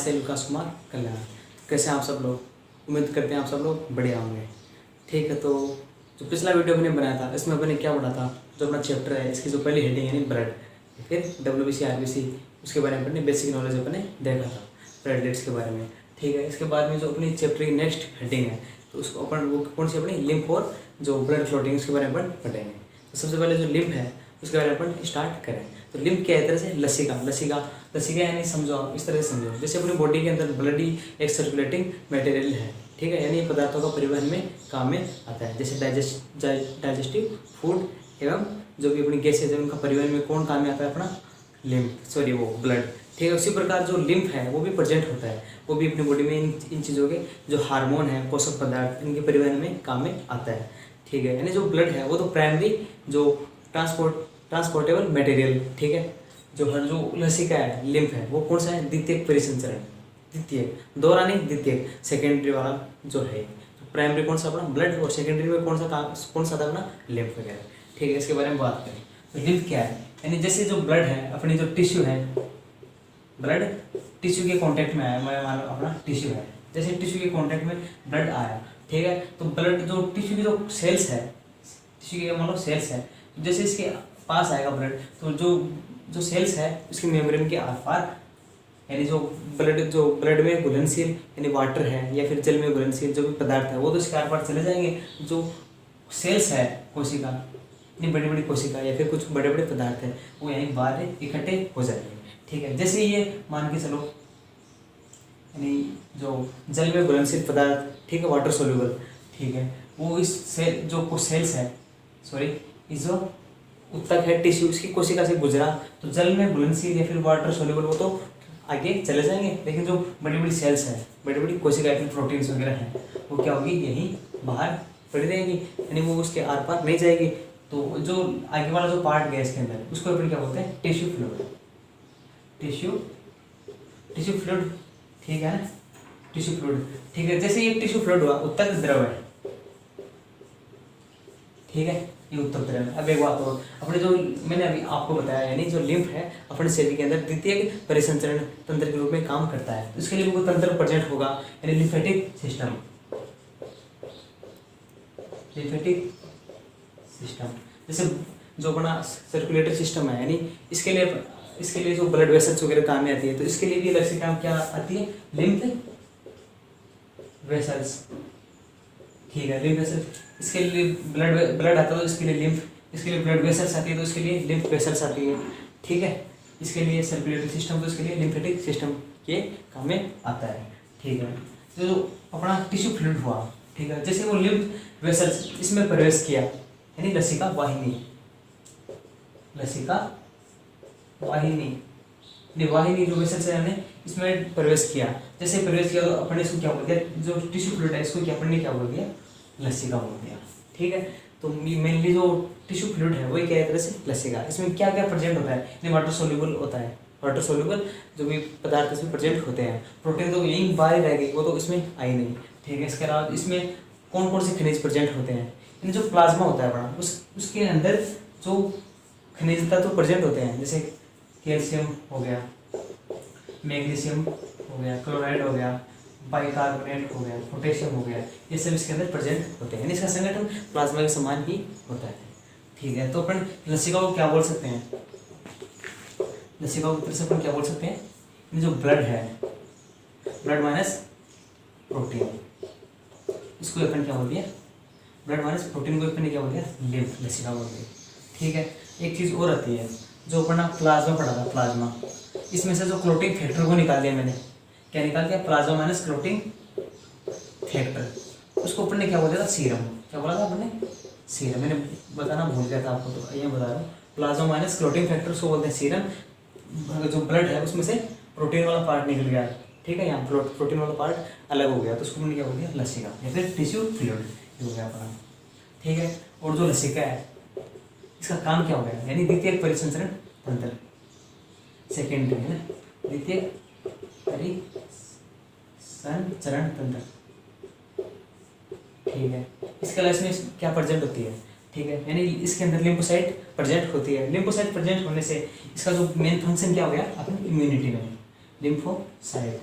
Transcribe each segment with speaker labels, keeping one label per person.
Speaker 1: से विकास कुमार कल्याण। कैसे हैं आप सब लोग? उम्मीद करते हैं आप सब लोग बढ़िया होंगे। ठीक है, तो जो पिछला वीडियो मैंने बनाया था इसमें मैंने क्या पढ़ा था, जो अपना चैप्टर है इसकी जो पहली हेडिंग है ब्लड, फिर WBC RBC उसके बारे में अपने बेसिक नॉलेज अपने देखा था, प्लेटलेट्स के बारे में। ठीक है, इसके बाद में जो अपनी चैप्टर की नेक्स्ट हेडिंग है तो उसको अपन वो कौन सी अपनी लिम्फ और जो ब्लड क्लॉटिंग उसके बारे में अपन पढ़ेंगे। तो सबसे पहले जो लिम्फ है उसके बारे में अपन स्टार्ट करें। तो लिम्फ क्या है, तरह से लसिका यानी समझो आप इस तरह से समझो, जैसे अपनी बॉडी के अंदर ब्लड ही एक सर्कुलेटिंग मटेरियल है। ठीक है, यानी पदार्थों का परिवहन में काम में आता है, जैसे डाइजेस्टिव फूड एवं जो भी अपनी गैसेज है उनका परिवहन में कौन काम में आता है, अपना वो ब्लड। ठीक है, उसी प्रकार जो लिम्फ है वो भी प्रेजेंट होता है, वो भी अपनी बॉडी में इन चीज़ों के जो हार्मोन है, पोषक पदार्थ, इनके परिवहन में काम में आता है। ठीक है, यानी जो ब्लड है वो तो प्राइमरी जो ट्रांसपोर्टेबल मटेरियल, ठीक है, जो लसिका है, लिम्फ है, वो कौन सा है, द्वितीयक परिसंचरण, दोहरा नहीं, द्वितीयक, सेकेंडरी वाला जो है। तो प्राइमरी कौन सा अपना ब्लड और सेकेंडरी में कौन सा था अपना लिम्फ वगैरह। ठीक है, इसके बारे में बात करें तो लिम्फ क्या है, यानी जैसे जो ब्लड है अपनी जो टिश्यू है, ब्लड टिश्यू के कांटेक्ट में आया, मैं मान लो अपना टिश्यू है, जैसे टिश्यू के कांटेक्ट में ब्लड आया, ठीक है, तो ब्लड जो टिश्यू की जो सेल्स है, टिश्यू के मान लो सेल्स है, जैसे इसके पास आएगा ब्लड, तो जो सेल्स है उसकी मेम्ब्रेन के आर पार, यानी जो ब्लड में घुलनशील यानी वाटर है या फिर जल में घुलनशील जो भी पदार्थ है वो तो इसके आर पार चले जाएंगे। जो सेल्स है कोशिका, इतनी बड़ी बड़ी कोशिका या फिर कुछ बड़े बड़े पदार्थ है वो यहीं बाहर इकट्ठे हो जाएंगे। ठीक है, जैसे ये मान के चलो, यानी जो जल में घुलनशील पदार्थ, ठीक है, वाटर सोल्यूबल, ठीक है, वो इस सेल जो सेल्स है, इस जो उत्तक है टिश्यू उसकी कोशिका से गुजरा तो जल में घुलनशील या फिर वाटर सोल्यूबल वो तो आगे चले जाएंगे, लेकिन जो बड़ी बड़ी सेल्स हैं, बड़ी बड़ी कोशिका या फिर प्रोटीन्स वगैरह हैं वो क्या होगी, यहीं बाहर पड़ी रहेंगी, यानी वो उसके आर पार नहीं जाएगी। तो जो आगे वाला जो पार्ट गया इसके अंदर उसको अपन क्या बोलते हैं, टिश्यू फ्लूइड, टिश्यू फ्लूइड, ठीक है ना, टिश्यू फ्लूइड। ठीक है, जैसे ये टिश्यू फ्लूइड हुआ उत्तक द्रव है, ठीक है, ये उत्तक द्रव है। अब एक बात और, अपने जो मैंने अभी आपको बताया, यानी जो लिम्फ है अपने शरीर के अंदर द्वितीयक परिसंचरण तंत्र के रूप में काम करता है, तो इसके लिए वो तंत्र प्रेजेंट होगा, यानी लिम्फेटिक सिस्टम, जैसे जो अपना सर्कुलेटरी सिस्टम है, यानी इसके लिए जो ब्लड वेसल्स वगैरह काम में आती है, तो इसके लिए भी अलग से काम क्या आती है, लिम्फ वेसल्स। ठीक है, लिम्फ वेसल्स, इसके लिए ब्लड आता है तो इसके लिए लिम्फ, इसके लिए ब्लड वेसल्स आती है तो इसके लिए लिम्फ वेसल्स आती है। ठीक है, इसके लिए सर्कुलेटरी सिस्टम तो इसके लिए लिम्फेटिक सिस्टम के काम में आता है। ठीक है, तो जो अपना टिश्यू फ्लूइड हुआ, ठीक है, जैसे वो लिम्फ वेसल्स इसमें प्रवेश किया, यानी लसिका वाहिनी जो वेसल्स है इसमें प्रवेश किया, जैसे प्रवेश किया तो अपने इसको क्या बोल दिया, जो टिश्यू फ्लूइड है इसको क्या अपने क्या बोल दिया, लसिका बोल दिया। ठीक है, तो मेनली जो टिश्यू फ्लूइड है वही क्या है, तरह से लसिका। इसमें क्या क्या प्रेजेंट होता है, ये वाटर सोल्यूबल होता है, वाटर सोल्यूबल जो भी पदार्थ इसमें प्रेजेंट होते हैं। प्रोटीन तो यहीं बाहर रह गई, वो तो इसमें आई नहीं। ठीक है, इसके अलावा इसमें कौन कौन से खनिज प्रेजेंट होते हैं, यानी जो प्लाज्मा होता है अपना उसके अंदर जो खनिज तत्व प्रेजेंट होते हैं, जैसे कैल्शियम हो गया, मैग्नीशियम हो गया, क्लोराइड हो गया, बाइकार्बोनेट हो गया, पोटेशियम हो गया, ये सब इसके अंदर प्रेजेंट होते हैं, यानी इसका संगठन प्लाज्मा के समान ही होता है। ठीक है, तो अपन लसिका को क्या बोल सकते हैं, लसिका को तरह से अपन क्या बोल सकते हैं, जो ब्लड है, ब्लड माइनस प्रोटीन, इसको अपन क्या बोल दिया, ब्लड माइनस प्रोटीन को अपन क्या बोल दिया, लिम्फ, लसिका बोल दिया। ठीक है, एक चीज़ और आती है जो अपना प्लाज्मा पढ़ा था, प्लाज्मा, इसमें से जो क्लोटिंग फैक्टर को निकाल दिया मैंने, क्या निकाल दिया, प्लाज्मा माइनस क्लोटिंग फैक्टर, उसको अपन ने क्या बोला था, सीरम। क्या बोला था अपन ने, सीरम, मैंने बताना भूल गया था आपको, तो ये बता रहा हूँ, प्लाज्मा माइनस क्लोटिंग फैक्टर उसको बोलते हैं सीरम। जो ब्लड है उसमें से प्रोटीन वाला पार्ट निकल गया, ठीक है, यहाँ प्रोटीन वाला पार्ट अलग हो गया, तो उसको मैंने क्या बोल दिया, लसिका या फिर टिश्यू फ्लूइड हो गया अपना। ठीक है, और जो लसिका है इसका काम क्या हो गया, यानी द्वितीयक परिसंचरण तंत्र, सेकेंडरी है ना, द्वितीयक परिसंचरण तंत्र। ठीक है, इसके अलावा इसमें क्या प्रेजेंट होती है, ठीक है, यानी इसके अंदर लिम्फोसाइट प्रेजेंट होती है। लिम्फोसाइट प्रेजेंट होने से इसका जो मेन फंक्शन क्या हो गया, अपनी इम्यूनिटी में, लिम्फोसाइट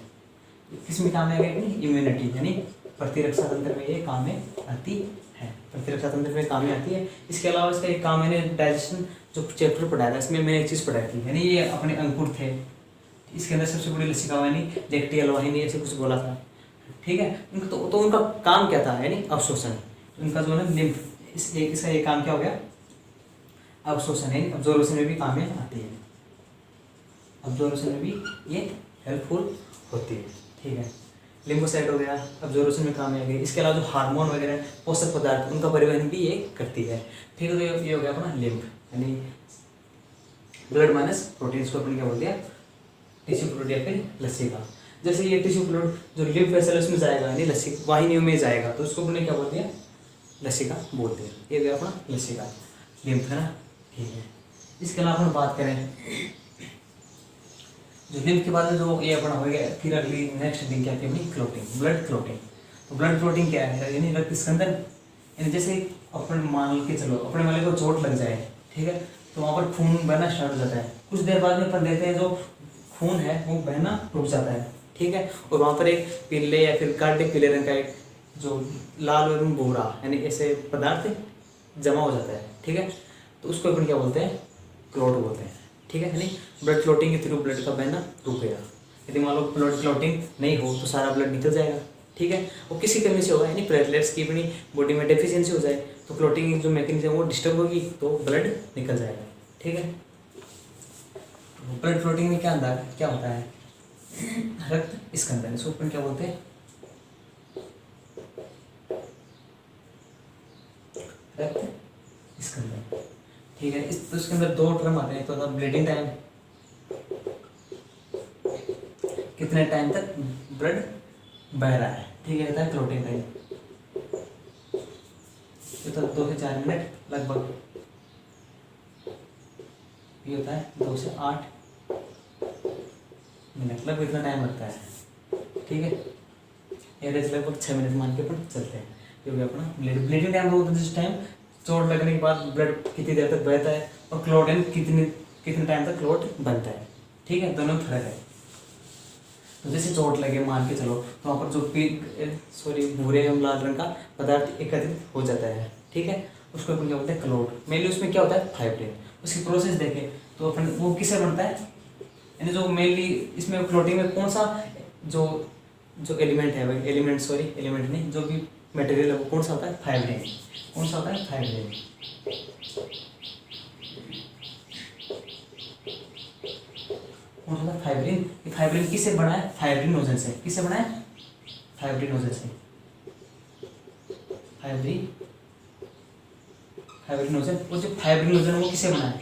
Speaker 1: किस में काम में आएगा? इम्यूनिटी, यानी प्रतिरक्षा तंत्र में ये काम में आती है, प्रतिरक्षा तंत्र में काम में आती है। इसके अलावा इसका एक काम मैंने डाइजेशन जो चैप्टर पढ़ाया था इसमें मैंने एक चीज़ पढ़ाई थी, यानी ये अपने अंकुर थे, इसके अंदर सबसे बड़ी लसिका यानी लैक्टियल वाहिनी ऐसे कुछ बोला था, ठीक है। तो उनका काम क्या था? यानी अवशोषण, उनका जो है लिम्फ, इसका ये काम क्या हो गया? अवशोषण, यानी अब्जॉर्प्शन में भी काम में आती है, अब्जॉर्प्शन में भी ये हेल्पफुल होती है, ठीक है। लिम्फोसाइट हो गया, अब्जॉर्प्शन में काम में आ गई। इसके अलावा जो हार्मोन वगैरह पोषक पदार्थ उनका परिवहन भी ये करती है, ठीक है। तो ये हो गया अपना लिम्फ, यानी ब्लड माइनस प्रोटीन, इसको अपन क्या बोल दिया? टिश्यू फ्लूइड या फिर लसिका। जैसे ये टिश्यू फ्लूइड जो लिम्फ वेसल्स में जाएगा यानी लसिका वाहिनियों में जाएगा, तो उसको अपने क्या बोल दिया? लसिका बोल दिया। ये हो गया अपना लसिका, लिम्फ, है ना, ठीक है। इसके अलावा अपन बात करें जो लिम्फ के बाद जो ये अपना हो गया, फिर अगली नेक्स्ट थिंग क्या थी अपनी? Clotting, blood clotting. तो ब्लड क्लोटिंग क्या है? यानी रक्त स्कंदन, यानी जैसे अपन मान के चलो अपने वाले को चोट लग जाए, ठीक है, तो वहाँ पर खून बहना स्टार्ट हो जाता है। कुछ देर बाद में अपन देखते हैं जो खून है वो बहना रुक जाता है, ठीक है, और वहाँ पर एक पीले या फिर गाढ़े पीले रंग का एक जो लाल एवं भूरा यानी ऐसे पदार्थ जमा हो जाता है, ठीक है। तो उसको अपन क्या बोलते हैं? क्लोट बोलते हैं, ठीक है। यानी ब्लड क्लोटिंग के थ्रू ब्लड का बहना रुक गया। यदि मान लो ब्लड क्लोटिंग नहीं हो तो सारा ब्लड निकल जाएगा, ठीक है। वो किसी कमी से होगा, यानी प्लेटलेट्स की अपनी बॉडी में डेफिशिएंसी हो जाए तो क्लोटिंग जो मैकेनिज्म वो डिस्टर्ब होगी तो ब्लड निकल जाएगा, ठीक है। ब्लड क्लोटिंग में क्या होता है? रक्त स्कंदन, इसको अपन क्या बोलते हैं? रक्त स्कंदन, ठीक है। तो इसके अंदर दो टर्म आते हैं, तो ब्लीडिंग टाइम, कितने टाइम तक ब्लड बह रहा है, ठीक है, रहता है क्लोटिंग टाइम, तो 2 से 4 मिनट लगभग, ये होता है 2 से 8 मिनट, लगभग इतना टाइम लगता है, ठीक है। एवरेज लगभग 6 मिनट मान के अपन चलते हैं। ये हो गया अपना ब्लीडिंग टाइम, होता है जिस टाइम चोट लगने के बाद ब्लड कितनी देर तक बहता है, और क्लोटिन कितने टाइम तक क्लोट बनता है, ठीक है, दोनों में फर्क है। तो जैसे चोट लगे मान के चलो तो वहाँ पर जो भूरे एवं लाल रंग का पदार्थ एकत्रित हो जाता है, ठीक है, उसको अपन क्या बोलते हैं? क्लोट। मेनली उसमें क्या होता है? फाइब्रिन। उसकी प्रोसेस देखें तो अपन वो किससे बनता है? यानी जो मेनली इसमें क्लोटिंग में कौन सा जो एलिमेंट है, एलिमेंट नहीं, जो भी मटेरियल है वो कौन सा होता है? फाइब्रिन। कौन सा होता है? फाइब्रिन। कौन सा होता है? फाइब्रिन। ये फाइब्रिन किससे बना है? फाइब्रिनोजन से। किससे बना है? फाइब्रिनोजन से। फाइब्रिनोजन। वो जो फाइब्रिनोजन वो किससे बना है?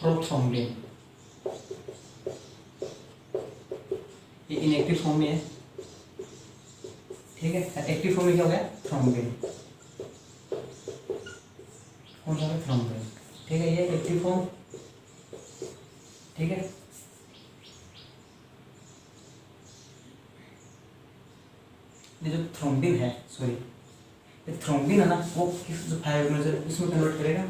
Speaker 1: प्रोथ्रोम्बिन। ये इनएक्टिव फॉर्म में है, ठीक है। एक्टिव फॉर्म में क्या हो गया? थ्रोम्बिन। कौन सा है? थ्रोम्बिन, ठीक है। ये एक्टिव फॉर्म, ठीक है। ये जो थ्रोम्बिन है, ये थ्रोम्बिन है ना, वो किस जो फाइब्रिनोजन उसमें कन्वर्ट करेगा।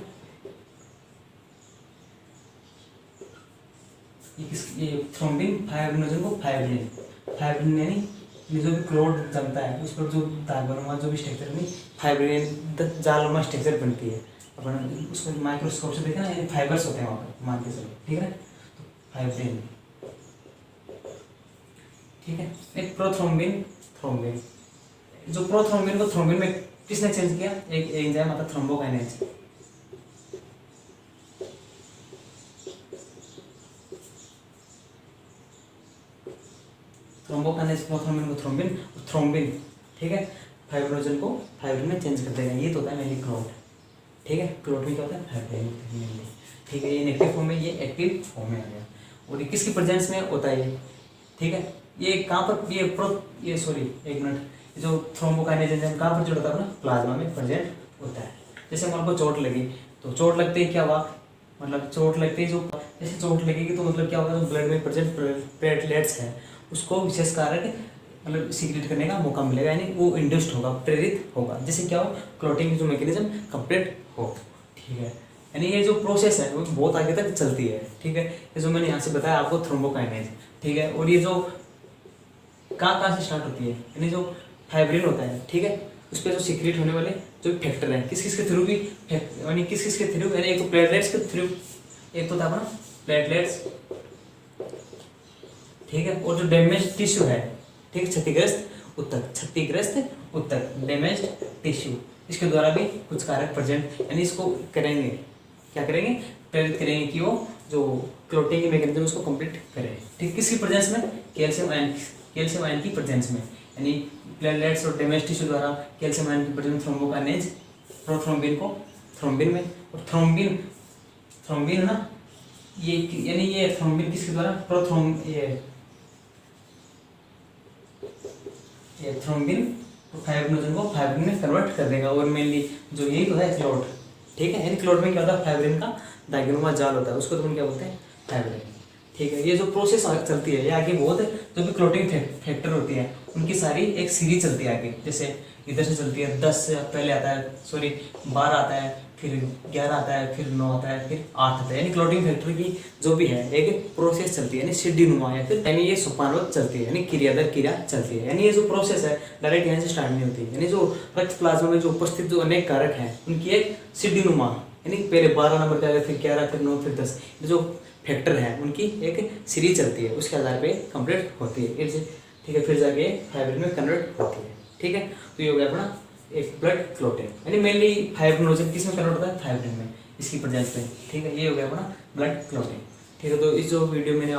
Speaker 1: ये थ्रोम्बिन फाइब्रिनोजन को फाइब्रिन यानी ये जो भी क्लोट जमता है उस पर जो धागानुमा जो भी स्ट्रक्चर में फाइब्रिन जालनुमा स्ट्रक्चर बनती है। अपन उसको माइक्रोस्कोप से देखें ना, ये फाइबर्स होते हैं वहाँ पर, मान के चलो, ठीक है। तो फाइब्रिन, ठीक है। एक प्रोथ्रोम्बिन, थ्रोम्बिन। जो प्रोथ्रोम्बिन को थ्रोम्बिन में किसने चेंज किया? एक एंजाइम आता है थ्रोम्बोकाइनेज। थ्रोम्बोकाइनेज प्रोथ्रोम्बिन को थ्रोम्बिन, ठीक है, फाइब्रिनोजन को फाइब्रिन में चेंज कर देगा। ये तो होता है मेनली क्लोट, ठीक है। क्लोट में क्या होता है? फाइब्रिन, ठीक है। ये नेगेटिव फॉर्म में, ये एक्टिव फॉर्म में आ गया। और ये किसकी प्रेजेंस में होता है? ठीक है। ये कहाँ पर एक मिनट, जो थ्रोम्बोकाइनेज एंजाइम कहाँ पर जुड़ा था अपना? प्लाज्मा में प्रेजेंट होता है। जैसे हमारे को चोट लगी तो चोट लगते ही क्या हुआ? मतलब चोट लगते ही जैसे चोट लगेगी तो मतलब क्या होगा? जो ब्लड में प्रेजेंट प्लेटलेट्स है उसको विशेष कारक मतलब सीक्रेट करने का मौका मिलेगा, यानी वो इंड्यूस्ड होगा, प्रेरित होगा, जिससे क्या हो? क्लोटिंग जो मैकेनिज्म कंप्लीट हो, ठीक है। यानी ये जो प्रोसेस है वो बहुत आगे तक चलती है, ठीक है। ये जो मैंने यहाँ से बताया आपको थ्रोम्बोकाइनेज, ठीक है। और ये जो कहाँ से स्टार्ट होती है, यानी जो फाइब्रिन होता है, ठीक है, उस पर जो सीक्रेट होने वाले जो फैक्टर हैं किस किस के थ्रू भी, यानी किस किस के थ्रू, यानी एक तो प्लेटलेट्स के थ्रू, एक तो था अपना प्लेटलेट्स, ठीक है। और जो डैमेज टिश्यू है, ठीक है, क्षतिग्रस्त ऊतक डैमेज टिश्यू, इसके द्वारा भी कुछ कारक प्रेजेंट, यानी इसको करेंगे, क्या करेंगे, प्रेरित करेंगे कि वो जो क्लोटिंग की मैकेनिज्म उसको कंप्लीट करें, ठीक। किसकी प्रेजेंस में, कैल्शियम आयन की प्रेजेंस में, यानी प्लेटलेट्स और डैमेज टिश्यू द्वारा कैल्शियम आयन की प्रेजेंस थ्रोम्बोकाइनेज प्रोथ्रोम्बिन को थ्रोम्बिन में, और थ्रोम्बिन ना ये, यानी ये थ्रोम्बिन किसके द्वारा, ये थ्रोम्बिन फाइब्रिनोजन को फाइब्रिन में कन्वर्ट कर देगा। और मेनली जो यही तो है क्लोट, ठीक है। यानी क्लोट में क्या होता है, फाइब्रिन का डायगोनुमा जाल होता है, उसको तो हम क्या बोलते हैं, फाइब्रिन, ठीक है। ये जो प्रोसेस चलती है ये आगे बहुत, जो भी क्लोटिंग फैक्टर होती है उनकी सारी एक सीरीज चलती है आगे, जैसे इधर से चलती है 10 से पहले आता है, 12 आता है, फिर 11 आता है, फिर 9 आता है, फिर 8 आता है। यानी क्लोटिंग फैक्टर की जो भी है एक प्रोसेस चलती है, यानी सीढ़ी नुमा, या फिर यानी ये सोपानवत चलती है, यानी क्रिया दर क्रिया चलती है। यानी ये जो प्रोसेस है डायरेक्ट यहाँ से स्टार्ट नहीं होती, यानी जो रक्त प्लाज्मा में जो उपस्थित जो अनेक कारक हैं उनकी एक सीढ़ी नुमा, यानी पहले 12 नंबर का, फिर 11, फिर 9, फिर 10, जो फैक्टर है उनकी एक सीरीज चलती है, उसके आधार पे कंप्लीट होती है, ठीक है। फिर जाके फाइब्रिन में कन्वर्ट होती है, ठीक है। तो ये हो गया अपना एक ब्लड क्लोटिंग, यानी मेनली फाइब्रिनोजन किस में कन्वर्ट होता है, फाइब्रिन में, इसकी प्रेजेंस में, ठीक है। ये हो गया अपना ब्लड क्लोटिंग, ठीक है। तो इस जो वीडियो मैंने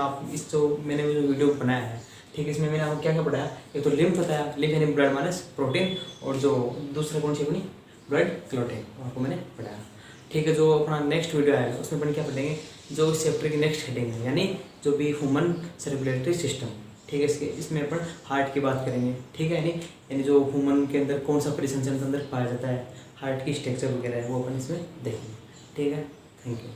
Speaker 1: जो वीडियो बनाया है, ठीक है, इसमें मैंने आपको क्या क्या पढ़ाया, एक तो लिम्फ बताया, लिम्फ यानी ब्लड माइनस प्रोटीन, और जो दूसरा कौन सी अपनी ब्लड क्लोटिंग आपको मैंने पढ़ाया, ठीक है। जो अपना नेक्स्ट वीडियो आएगा उसमें अपन क्या पढ़ेंगे, जो इस चैप्टर की नेक्स्ट हेडिंग है, यानी जो भी ह्यूमन सर्कुलेटरी सिस्टम, ठीक है। इसमें अपन हार्ट की बात करेंगे, ठीक है। यानी जो ह्यूमन के अंदर कौन सा परिसंचरण के अंदर पाया जाता है, हार्ट की स्ट्रक्चर वगैरह है वो अपन इसमें देखेंगे, ठीक है। Thank you.